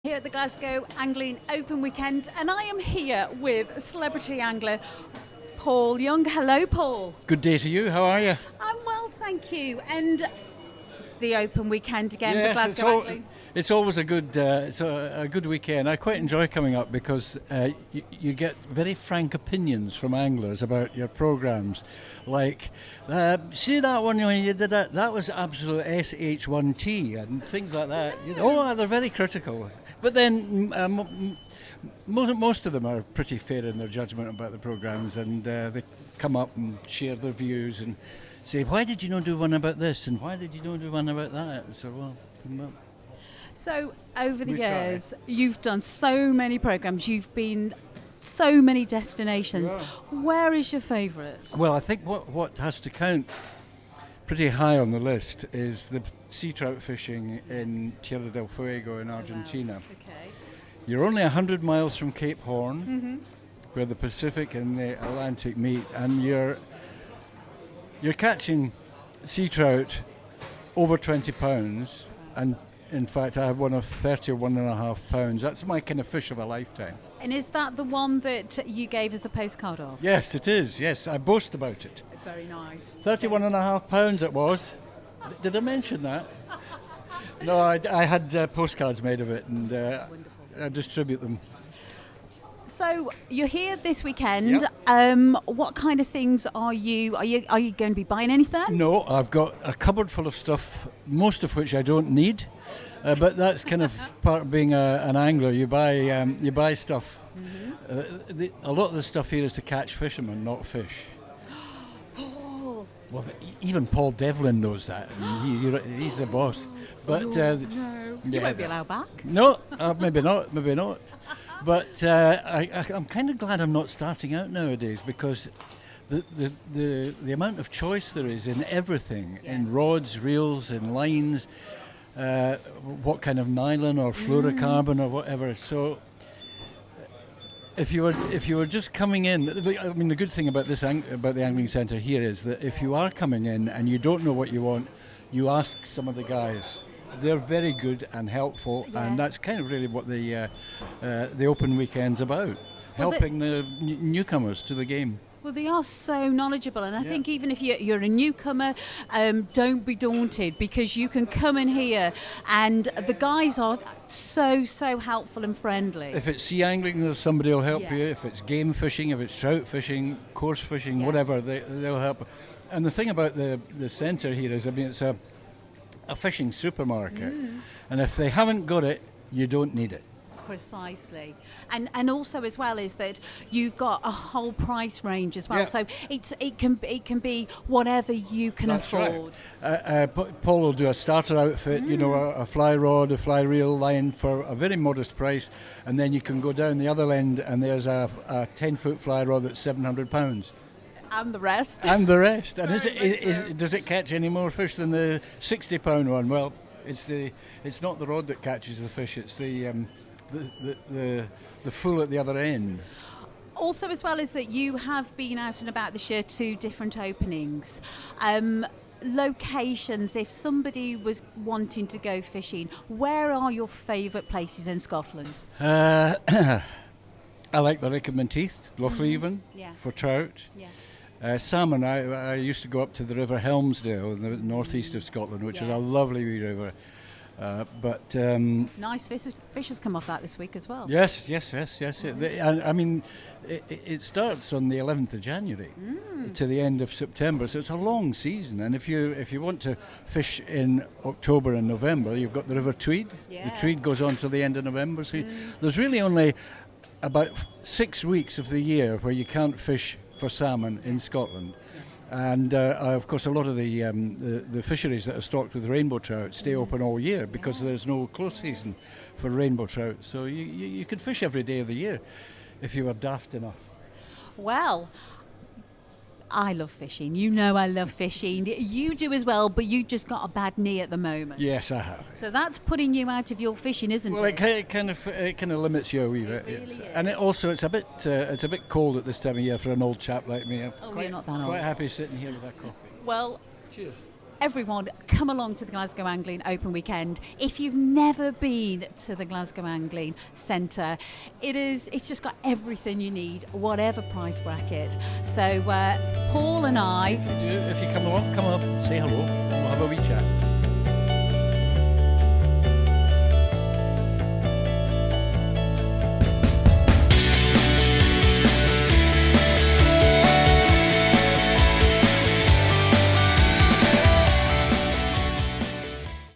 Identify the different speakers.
Speaker 1: Here at the Glasgow Angling Open Weekend, and I am here with celebrity angler Paul Young. Hello, Paul.
Speaker 2: Good day to you. How are you?
Speaker 1: I'm well, thank you. And the Open Weekend again for
Speaker 2: Yes,
Speaker 1: Glasgow Angling.
Speaker 2: it's always a good weekend. I quite enjoy coming up because you get very frank opinions from anglers about your programs. Like, see that one when you did that was absolute SH1T and things like that. You know, they're very critical. But then most of them are pretty fair in their judgment about the programs, and they come up and share their views and say, why did you not do one about this and why did you not do one about that? So,
Speaker 1: So over the years, you've done so many programs, you've been so many destinations.
Speaker 2: Yeah.
Speaker 1: Where is your favourite?
Speaker 2: Well, I think what has to count pretty high on the list is the sea trout fishing in Tierra del Fuego in Argentina.
Speaker 1: Wow. Okay.
Speaker 2: You're only 100 miles from Cape Horn, where the Pacific and the Atlantic meet, and you're catching sea trout over 20 pounds, and in fact I have one of 31.5 pounds. That's my kind of fish of a lifetime.
Speaker 1: And is that the one that you gave us a postcard of?
Speaker 2: Yes, it is. Yes, I boast about it.
Speaker 1: Very nice.
Speaker 2: 31.5 pounds it was. Did I mention that? No, I had postcards made of it, and I distribute them.
Speaker 1: So you're here this weekend.
Speaker 2: Yep.
Speaker 1: What kind of things are you going to be buying anything?
Speaker 2: No, I've got a cupboard full of stuff, most of which I don't need, but that's kind of part of being an angler. You buy stuff. A lot of the stuff here is to catch fishermen, not fish.
Speaker 1: Paul.
Speaker 2: Well, even Paul Devlin knows that. And he's the boss. But
Speaker 1: No. You
Speaker 2: yeah,
Speaker 1: won't be allowed back.
Speaker 2: No, maybe not. But I'm kind of glad I'm not starting out nowadays, because the amount of choice there is in everything, in rods, reels, in lines, what kind of nylon or fluorocarbon or whatever. So if you were just coming in, I mean, the good thing about about the angling centre here is that if you are coming in and you don't know what you want, you ask some of the guys. They're very good and helpful, and that's kind of really what the Open Weekend's about, helping the newcomers to the game.
Speaker 1: Well, they are so knowledgeable, and I think even if you're a newcomer, don't be daunted, because you can come in here and the guys are so helpful and friendly.
Speaker 2: If it's sea angling, there's somebody who'll help you. If it's game fishing, if it's trout fishing, coarse fishing, whatever, they'll help. And the thing about the centre here is, I mean, it's a fishing supermarket, and if they haven't got it, you don't need it.
Speaker 1: Precisely. And also as well is that you've got a whole price range as well, so it can be whatever you can afford.
Speaker 2: Right. Paul will do a starter outfit, you know, a fly rod, a fly reel line for a very modest price, and then you can go down the other end and there's a 10-foot fly rod that's £700.
Speaker 1: And the rest.
Speaker 2: And does it catch any more fish than the £60 one? Well, it's not the rod that catches the fish, it's the fool at the other end.
Speaker 1: Also, as well, is that you have been out and about this year to different openings. Locations, if somebody was wanting to go fishing, where are your favourite places in Scotland?
Speaker 2: I like the Wrekin Menteith, Loch Leven, for trout. Salmon, I used to go up to the River Helmsdale in the northeast of Scotland, which is a lovely wee river. But
Speaker 1: nice fish has come off that this week as well.
Speaker 2: Yes. I mean, it starts on the 11th of January to the end of September, so it's a long season. And if you want to fish in October and November, you've got the River Tweed. The Tweed goes on to the end of November. So there's really only about 6 weeks of the year where you can't fish for salmon in Scotland. And of course, a lot of the fisheries that are stocked with rainbow trout stay open all year because there's no close season for rainbow trout. So you could fish every day of the year if you were daft enough.
Speaker 1: Well, I love fishing. You know I love fishing. You do as well, but you just got a bad knee at the moment.
Speaker 2: Yes, I have.
Speaker 1: So that's putting you out of your fishing, isn't it?
Speaker 2: Well, it kind of limits you a wee bit.
Speaker 1: Really is.
Speaker 2: And it's a bit cold at this time of year for an old chap like me. I'm
Speaker 1: you're not that old.
Speaker 2: Quite happy sitting here with that coffee.
Speaker 1: Well,
Speaker 2: cheers.
Speaker 1: everyone, come along to the Glasgow Angling Open Weekend. If you've never been to the Glasgow Angling Centre, it's just got everything you need, whatever price bracket. So Paul and I...
Speaker 2: If you come along, come up, say hello, and we'll have a wee chat.